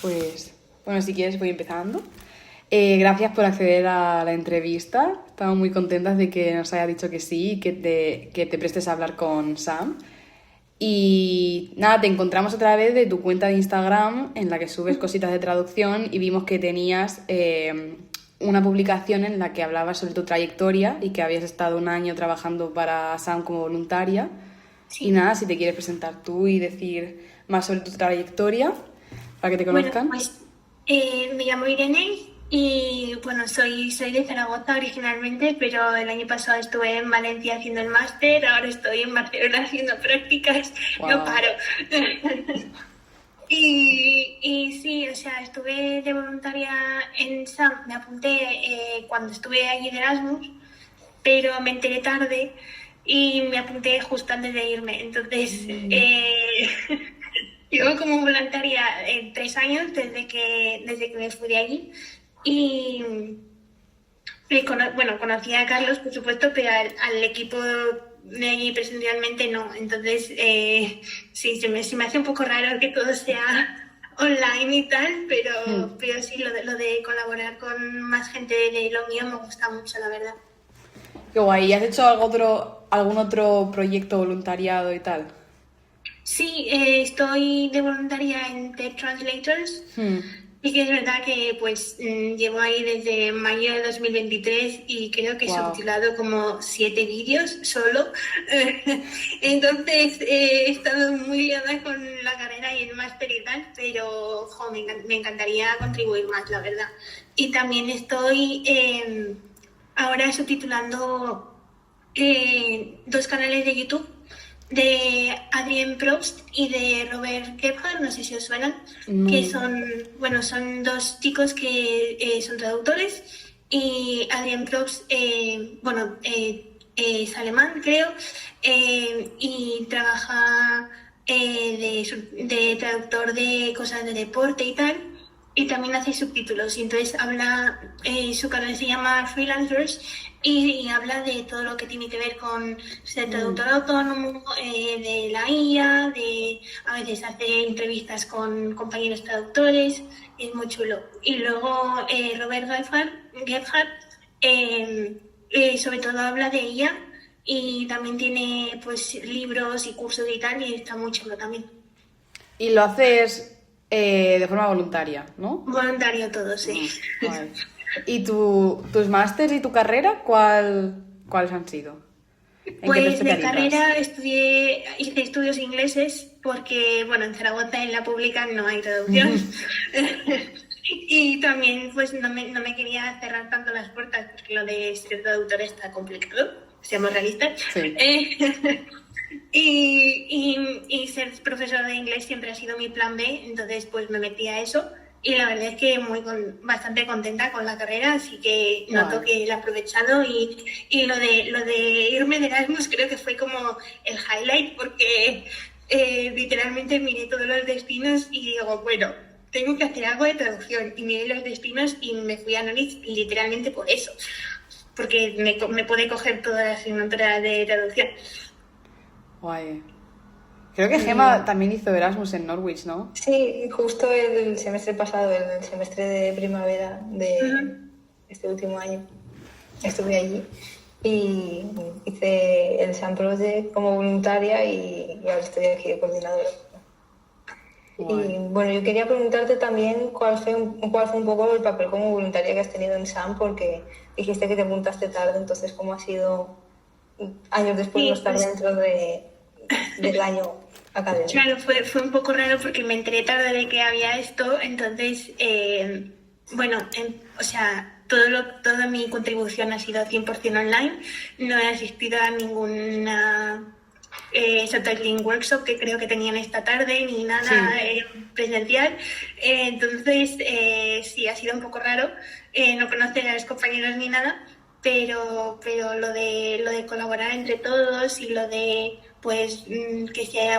Pues, bueno, si quieres voy empezando. Gracias por acceder a la entrevista. Estamos muy contentas de que nos haya dicho que sí y que te prestes a hablar con Sam. Y nada, te encontramos otra vez de tu cuenta de Instagram en la que subes cositas de traducción y vimos que tenías una publicación en la que hablabas sobre tu trayectoria y que habías estado un año trabajando para Sam como voluntaria. Y Sí, nada, si te quieres presentar tú y decir más sobre tu trayectoria para que te bueno, conozcan. pues me llamo Irene y bueno, soy de Zaragoza originalmente, pero el año pasado estuve en Valencia haciendo el máster, ahora estoy en Barcelona haciendo prácticas, no Wow. paro. Y sí, o sea, estuve de voluntaria en SAM, me apunté cuando estuve allí de Erasmus, pero me enteré tarde y me apunté justo antes de irme. Entonces, llevo como voluntaria 3 años desde que me fui de allí y bueno, conocí a Carlos, por supuesto, pero al equipo de allí presencialmente no. Entonces, sí, se me hace un poco raro que todo sea online y tal, pero sí, lo de colaborar con más gente de lo mío me gusta mucho, la verdad. Qué guay. ¿Y has hecho algún otro proyecto voluntariado y tal? Sí, estoy de voluntaria en TED Translators. Y que es verdad que pues llevo ahí desde mayo de 2023 y creo que he Wow. subtitulado como 7 vídeos solo. Entonces he estado muy liada con la carrera y el máster y tal, pero me encantaría contribuir más, la verdad. Y también estoy ahora subtitulando 2 canales de YouTube de Adrien Probst y de Robert Gebhardt, no sé si os suenan, que No. son 2 chicos que son traductores y Adrien Probst, es alemán, creo, y trabaja de traductor de cosas de deporte y tal, y también hace subtítulos. Y entonces su canal se llama Freelancers y habla de todo lo que tiene que ver con ser traductor autónomo, de la IA, a veces hace entrevistas con compañeros traductores, es muy chulo. Y luego Robert Gebhardt sobre todo habla de IA y también tiene pues libros y cursos y tal, y está muy chulo también. Y lo haces de forma voluntaria, ¿no? Voluntario todo, sí. Guay. ¿Y tus másters y tu carrera, cuáles han sido? ¿En qué te Pues de especializas? carrera hice estudios ingleses porque, bueno, en Zaragoza en la pública no hay traducción. Y también pues no me quería cerrar tanto las puertas porque lo de ser traductor está complicado, seamos realistas. Sí. Y ser profesor de inglés siempre ha sido mi plan B, entonces pues me metí a eso y la verdad es que bastante contenta con la carrera, así que noto Guay. que la he aprovechado y lo de irme de Erasmus creo que fue como el highlight porque literalmente miré todos los destinos y digo, bueno, tengo que hacer algo de traducción, y miré los destinos y me fui a Norwich literalmente por eso, porque me puede coger toda la asignatura de traducción. Guay. Creo que Gema Y también hizo Erasmus en Norwich, ¿no? sí, justo el semestre pasado, el semestre de primavera de Ujú. este último año, estuve allí y hice el SAM Project como voluntaria y ahora estoy aquí de coordinadora. Guay. Y bueno, yo quería preguntarte también cuál fue un poco el papel como voluntaria que has tenido en SAM, porque dijiste que te apuntaste tarde, entonces cómo ha sido años después no Sí, estar pues dentro del año académico. claro, fue un poco raro porque me enteré tarde de que había esto, entonces, bueno, o sea, toda mi contribución ha sido 100% online, no he asistido a ninguna subtitling workshop que creo que tenían esta tarde, ni nada Sí. presencial. Entonces, sí, ha sido un poco raro no conocer a los compañeros ni nada, pero lo de colaborar entre todos y lo de, pues, que si hay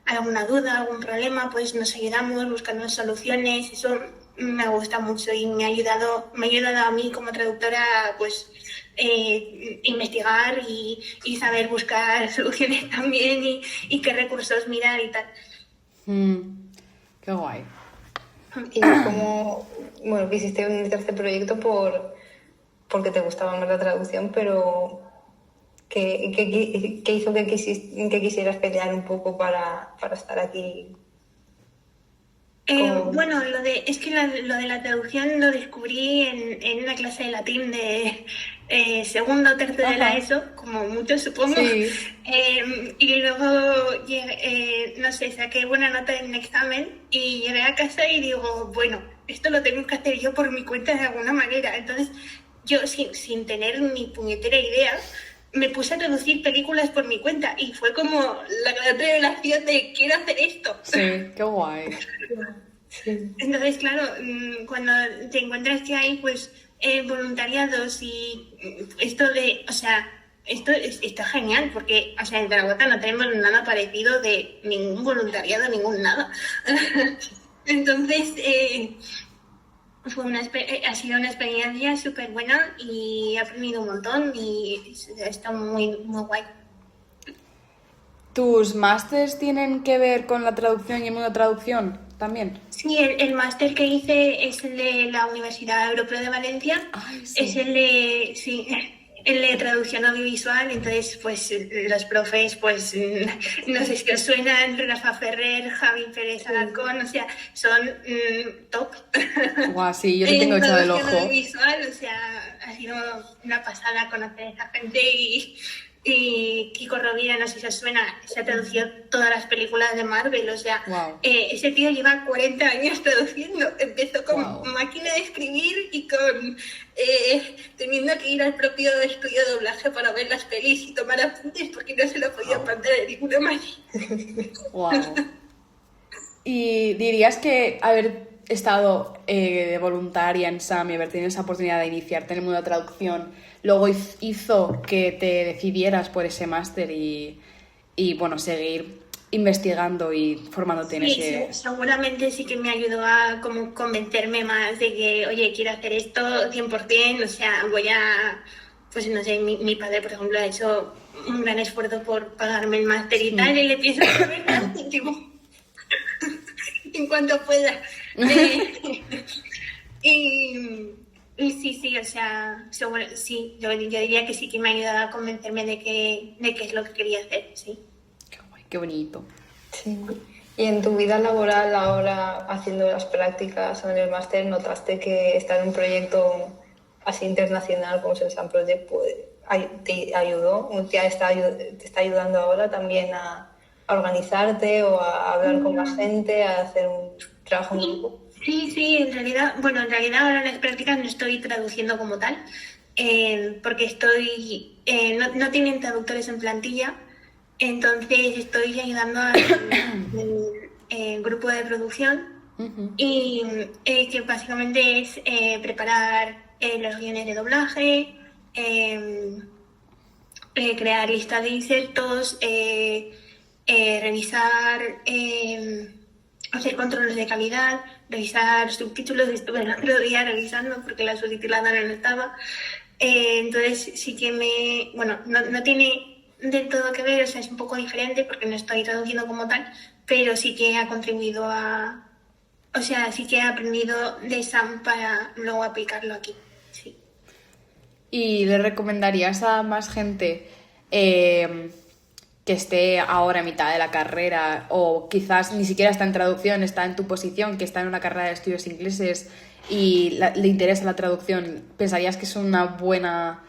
alguna duda, algún problema, pues nos ayudamos, buscando soluciones, eso me gusta mucho y me ha ayudado a mí como traductora, pues, investigar y saber buscar soluciones también y qué recursos mirar y tal. Mm, qué guay. Y como, bueno, quisiste unirte a este proyecto porque te gustaba más la traducción, pero ¿qué hizo que quisieras pelear un poco para estar aquí? Bueno, es que lo de la traducción lo descubrí en una clase de latín de segundo o tercero de la Ajá. ESO, como muchos supongo. Sí. Y luego, no sé, saqué buena nota en el examen y llegué a casa y digo, bueno, esto lo tengo que hacer yo por mi cuenta de alguna manera. Entonces, yo sin tener ni puñetera idea, me puse a traducir películas por mi cuenta y fue como la gran revelación de quiero hacer esto. Sí, qué guay. Sí. Entonces, claro, cuando te encuentras que hay pues voluntariados y esto de, o sea, está genial porque, o sea, en Zaragoza no tenemos nada parecido de ningún voluntariado, ningún nada. Entonces, ha sido una experiencia súper buena y he aprendido un montón y está muy, muy guay. ¿Tus másters tienen que ver con la traducción y el mundo de traducción también? Sí, el máster que hice es el de la Universidad Europea de Valencia, Ay, es sí. el de, sí, el de traducción audiovisual, entonces pues los profes, pues no sé si os suenan, Rafa Ferrer, Javi Pérez Alarcón, o sea, son top Guau, sí, yo le tengo en echado el traducción ojo. audiovisual, o sea, ha sido una pasada conocer a esa gente y Kiko Rovira, no sé si os suena, se ha traducido todas las películas de Marvel, o sea, Wow. ese tío lleva 40 años traduciendo, empezó con Wow. máquina de escribir y con teniendo que ir al propio estudio de doblaje para ver las pelis y tomar apuntes porque no se lo podía plantear de ninguna manera. Wow. ¿Y dirías que haber estado de voluntaria en SAM y haber tenido esa oportunidad de iniciarte en el mundo de la traducción luego hizo que te decidieras por ese máster y bueno, seguir investigando y formándote en Sí, ese... seguramente sí que me ayudó a como convencerme más de que, oye, quiero hacer esto 100%, o sea, voy a, pues no sé, mi padre, por ejemplo, ha hecho un gran esfuerzo por pagarme el máster y tal, y le pienso poner cada céntimo en cuanto pueda. Y, y sí, o sea, sí, yo diría que sí que me ha ayudado a convencerme de que es lo que quería hacer, sí. Qué guay, qué bonito. Sí. Y en tu vida laboral, ahora haciendo las prácticas o en el máster, ¿notaste que estar en un proyecto así internacional como es el SAM Project pues, te ayudó? ¿Te está ayudando ahora también a organizarte o a hablar con más gente, a hacer un trabajo en grupo? Sí, en realidad ahora en las prácticas no estoy traduciendo como tal, porque no tienen traductores en plantilla, entonces estoy ayudando al grupo de producción y que básicamente es preparar los guiones de doblaje, crear listas de insertos, revisar, hacer controles de calidad, revisar subtítulos. Estuve el otro día revisando porque la subtitulada no estaba. Entonces sí que bueno, no tiene del todo que ver, o sea, es un poco diferente porque no estoy traduciendo como tal, pero sí que ha contribuido o sea, sí que he aprendido de SAM para luego aplicarlo aquí. Sí. ¿Y le recomendarías a más gente que esté ahora a mitad de la carrera o quizás ni siquiera está en traducción, está en tu posición, que está en una carrera de estudios ingleses y le interesa la traducción? ¿Pensarías que es una buena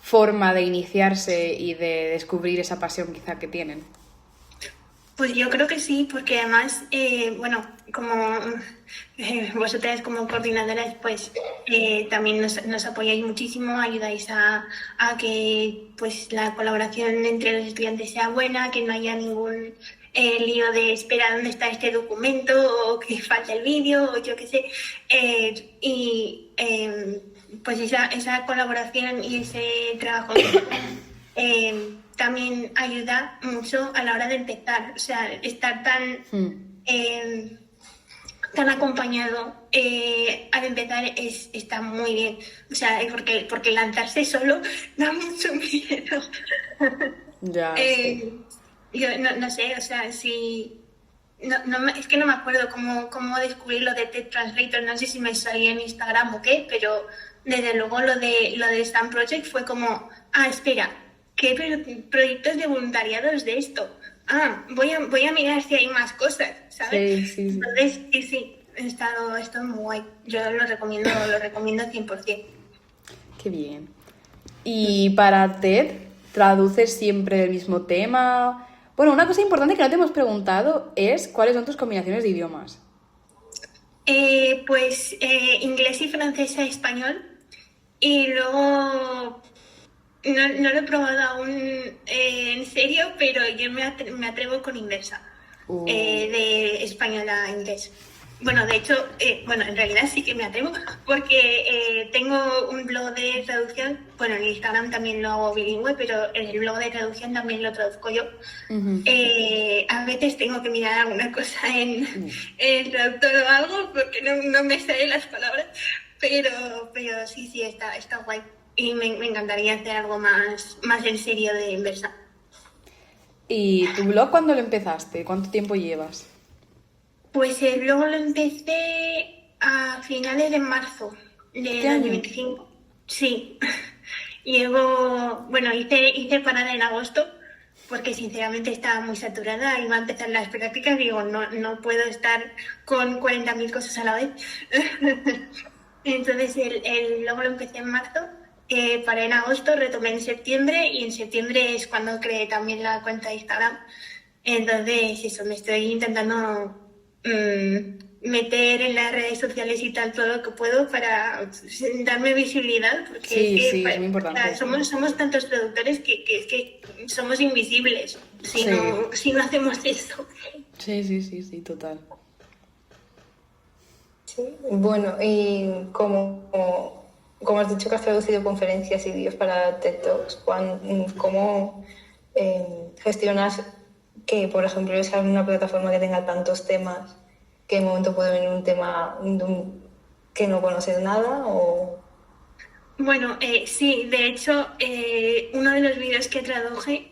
forma de iniciarse y de descubrir esa pasión quizá que tienen? Pues yo creo que sí, porque además, bueno, como vosotras como coordinadoras, pues también nos apoyáis muchísimo, ayudáis a que pues la colaboración entre los estudiantes sea buena, que no haya ningún lío de espera dónde está este documento o que falta el vídeo o yo qué sé. Pues esa colaboración y ese trabajo también ayuda mucho a la hora de empezar, o sea, estar tan acompañado al empezar está muy bien, o sea, porque lanzarse solo da mucho miedo. Ya, sí. Yo no sé, o sea, si es que no me acuerdo cómo descubrir lo de TED Translator, no sé si me salía en Instagram o qué, pero desde luego lo de Stamp Project fue como, espera, ¿qué proyectos de voluntariados de esto? Voy a mirar si hay más cosas, ¿sabes? Sí. Entonces, sí, ha estado muy guay. Yo lo recomiendo 100%. Qué bien. Y para TED, ¿traduces siempre el mismo tema? Bueno, una cosa importante que no te hemos preguntado es ¿cuáles son tus combinaciones de idiomas? Pues inglés y francés a español. Y luego no lo he probado aún en serio, pero yo me atrevo con inversa, de español a inglés. Bueno, de hecho, en realidad sí que me atrevo porque tengo un blog de traducción. Bueno, en Instagram también lo hago bilingüe, pero en el blog de traducción también lo traduzco yo. Uh-huh. A veces tengo que mirar alguna cosa en el traductor o algo porque no me salen las palabras, pero sí, está guay. Y me encantaría hacer algo más en serio de inversa. ¿Y tu blog cuándo lo empezaste? ¿Cuánto tiempo llevas? Pues el blog lo empecé a finales de marzo de 2025. Sí. Hice parada en agosto porque sinceramente estaba muy saturada, iba a empezar las prácticas y digo, no puedo estar con 40.000 cosas a la vez. Entonces el blog lo empecé en marzo, paré en agosto, retomé en septiembre y en septiembre es cuando creé también la cuenta de Instagram. Entonces eso, me estoy intentando meter en las redes sociales y tal todo lo que puedo para darme visibilidad, porque es muy importante. Somos tantos productores que somos invisibles si no hacemos eso. Sí, total. Sí, bueno, y como has dicho que has traducido conferencias y vídeos para TED Talks, ¿cómo gestionas que, por ejemplo, es una plataforma que tenga tantos temas, que en un momento puede venir un tema que no conoces nada? O... Bueno, sí, de hecho, uno de los vídeos que traduje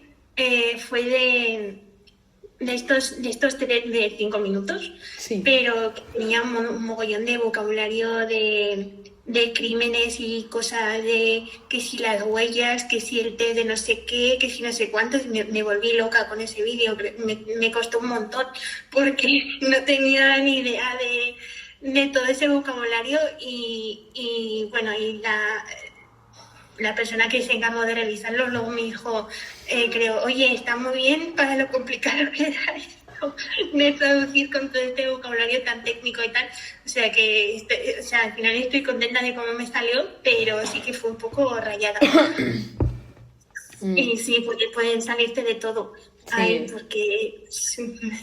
fue de estos de 5 minutos, pero que tenía un mogollón de vocabulario de crímenes y cosas de que si las huellas, que si el té de no sé qué, que si no sé cuántos. Me volví loca con ese vídeo, me costó un montón porque no tenía ni idea de todo ese vocabulario y la persona que se encargó de revisarlo luego me dijo, creo, oye, está muy bien para lo complicado que era esto de traducir con todo este vocabulario tan técnico y tal. O sea que al final estoy contenta de cómo me salió, pero sí que fue un poco rayada. Y sí, porque pueden salirte de todo. Ay, porque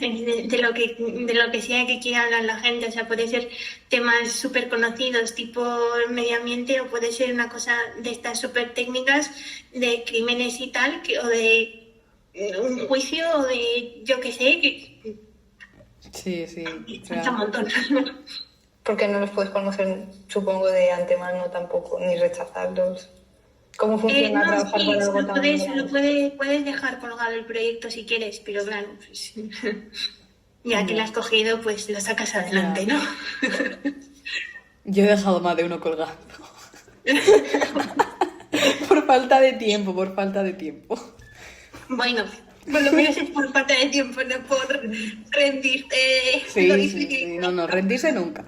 de lo que sea que quiera hablar la gente, o sea, puede ser temas súper conocidos tipo medio ambiente, o puede ser una cosa de estas súper técnicas de crímenes y tal, o de un juicio, o de yo qué sé, que claro. Un montón. Porque no los puedes conocer, supongo, de antemano tampoco, ni rechazarlos. ¿Cómo funciona trabajar con algo tan grande? Puedes dejar colgado el proyecto si quieres, pero claro, pues, ya que lo has cogido, pues lo sacas adelante, ¿no? Yo he dejado más de uno colgado. Por falta de tiempo. Bueno, por lo menos es por falta de tiempo, no por rendirte. Sí, no, rendirse nunca.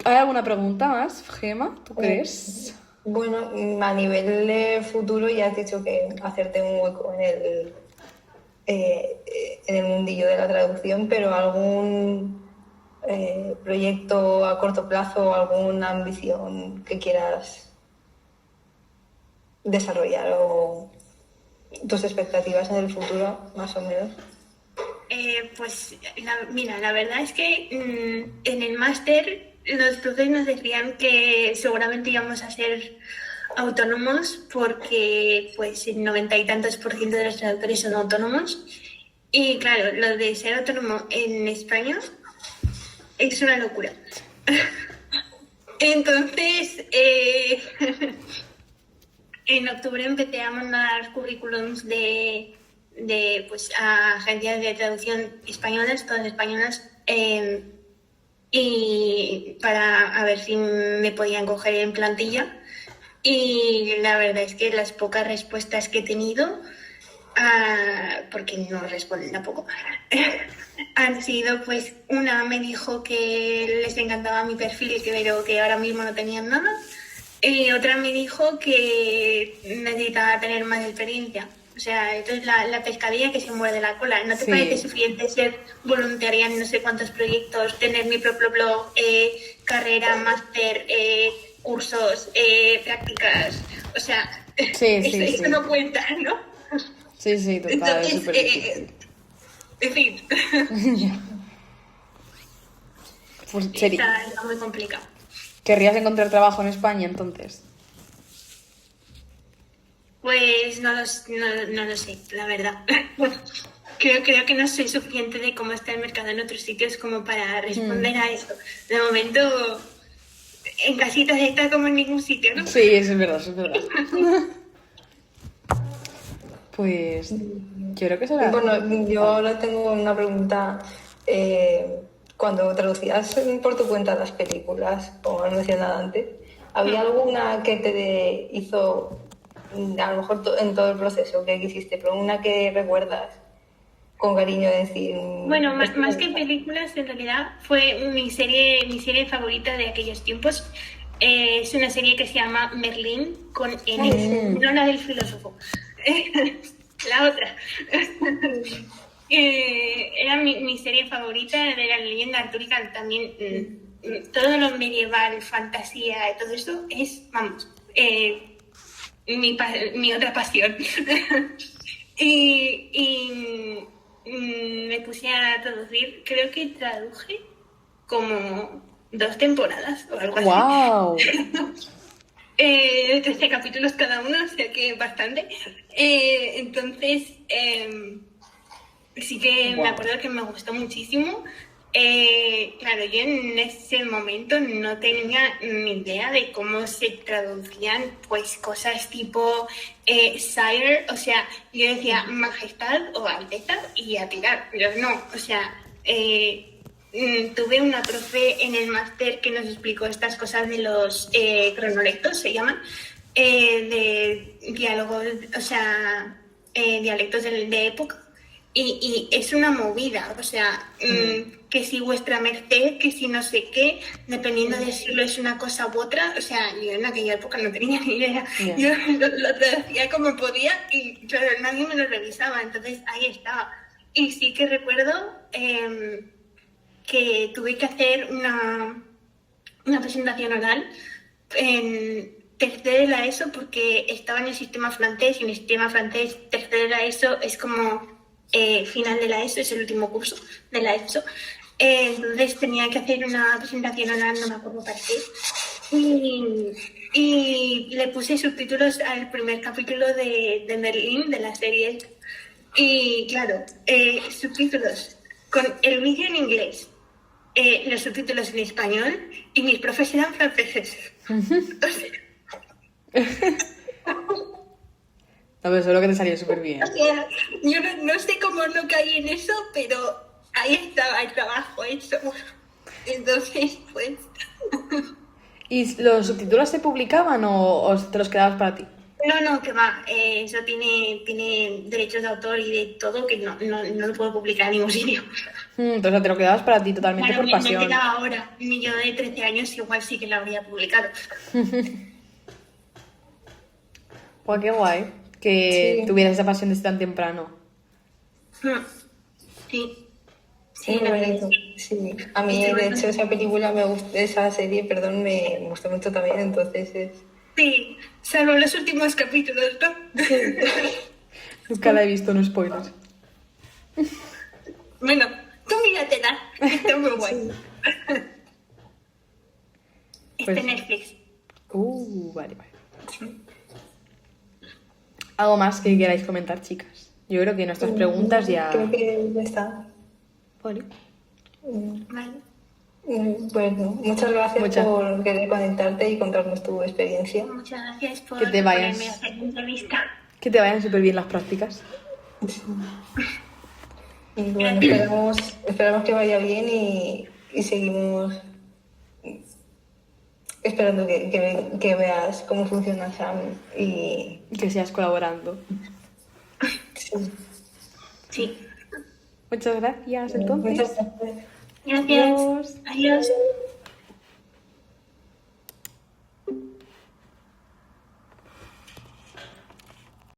¿Hay alguna pregunta más, Gemma? ¿Tú crees? Bueno, a nivel de futuro ya has dicho que hacerte un hueco en el mundillo de la traducción, pero ¿algún proyecto a corto plazo o alguna ambición que quieras desarrollar o tus expectativas en el futuro, más o menos? La verdad es que en el máster los profes nos decían que seguramente íbamos a ser autónomos porque pues el 90 y tantos % de los traductores son autónomos y claro, lo de ser autónomo en España es una locura. Entonces en octubre empecé a mandar currículums de pues, a agencias de traducción españolas, todas españolas, y para a ver si me podían coger en plantilla. Y la verdad es que las pocas respuestas que he tenido, porque no responden tampoco, han sido, pues, una me dijo que les encantaba mi perfil, pero que ahora mismo no tenían nada, y otra me dijo que necesitaba tener más experiencia. O sea, entonces la pescadilla que se muerde la cola. ¿No te Sí. parece suficiente ser voluntaria en no sé cuántos proyectos, tener mi propio blog, carrera, máster, cursos, prácticas? O sea, Sí, eso sí. no cuenta, ¿no? Sí, total, es Entonces, súper difícil. en fin, Pues sería... está muy complicado. ¿Querrías encontrar trabajo en España entonces? Pues no lo sé, la verdad. Creo que no soy suficiente de cómo está el mercado en otros sitios como para responder a eso. De momento, en casitas está como en ningún sitio, ¿no? Sí, eso es verdad, eso es verdad. Pues yo creo que será... Bueno, yo ahora tengo una pregunta. Cuando traducías por tu cuenta las películas, como has mencionado antes, ¿había alguna que te hizo, a lo mejor en todo el proceso que hiciste, pero una que recuerdas con cariño decir... Bueno, más que películas, en realidad fue mi serie favorita de aquellos tiempos. Es una serie que se llama Merlín, con N, no la del filósofo, la otra. Era mi serie favorita de la leyenda artúrica. También todo lo medieval, fantasía, todo eso es, vamos, mi otra pasión. y me puse a traducir, creo que traduje como 2 temporadas o algo así. ¡Wow! 13 capítulos cada uno, o sea que bastante. Entonces, sí que me acuerdo que me gustó muchísimo. Claro, yo en ese momento no tenía ni idea de cómo se traducían pues cosas tipo sire, o sea, yo decía majestad o alteza y a tirar, pero no, o sea, tuve una profe en el máster que nos explicó estas cosas de los cronolectos, se llaman, de diálogos, o sea, dialectos de época. Y es una movida, o sea, que si vuestra merced, que si no sé qué, dependiendo del siglo es una cosa u otra, o sea, yo en aquella época no tenía ni idea, yo lo traducía como podía y claro, nadie me lo revisaba, entonces ahí estaba. Y sí que recuerdo que tuve que hacer una presentación oral en tercero de la ESO porque estaba en el sistema francés y en el sistema francés tercero de la ESO es como final de la ESO, es el último curso de la ESO. Entonces tenía que hacer una presentación oral, no me acuerdo para qué. Y le puse subtítulos al primer capítulo de Merlín, de la serie. Y claro, subtítulos con el vídeo en inglés, los subtítulos en español y mis profes eran franceses. No, pero seguro que te salió súper bien. O sea, yo no sé cómo no caí en eso, pero ahí estaba el trabajo hecho. Entonces, pues... ¿Y los subtítulos se publicaban o te los quedabas para ti? No, que va. Eso tiene derechos de autor y de todo que no lo puedo publicar en ningún sitio. Entonces te lo quedabas para ti totalmente Claro, por me pasión. queda ahora. Mi yo de 13 años igual sí que la habría publicado. Guau, qué guay que tuvieras esa pasión desde tan temprano. Sí. Sí, la verdad es bonito. que Sí. A mí, de hecho, esa película me gusta, esa serie, perdón, me gustó mucho también, entonces es... sí, salvo los últimos capítulos, ¿no? Nunca la he visto, no spoilers. Bueno, tú míratela, está muy guay. Está Pues- en Netflix. Vale. ¿Algo más que queráis comentar, chicas? Yo creo que nuestras preguntas ya... Creo que ya está. Vale. Vale. Bueno, muchas gracias por querer conectarte y contarnos tu experiencia. Muchas gracias por Que te vayas. ponerme a hacer la entrevista. Que te vayan súper bien las prácticas. Y bueno, esperamos que vaya bien y seguimos esperando que veas cómo funciona Sam y Que sigas colaborando. sí. Sí. Muchas gracias, entonces. Muchas gracias. Gracias. Adiós. Adiós.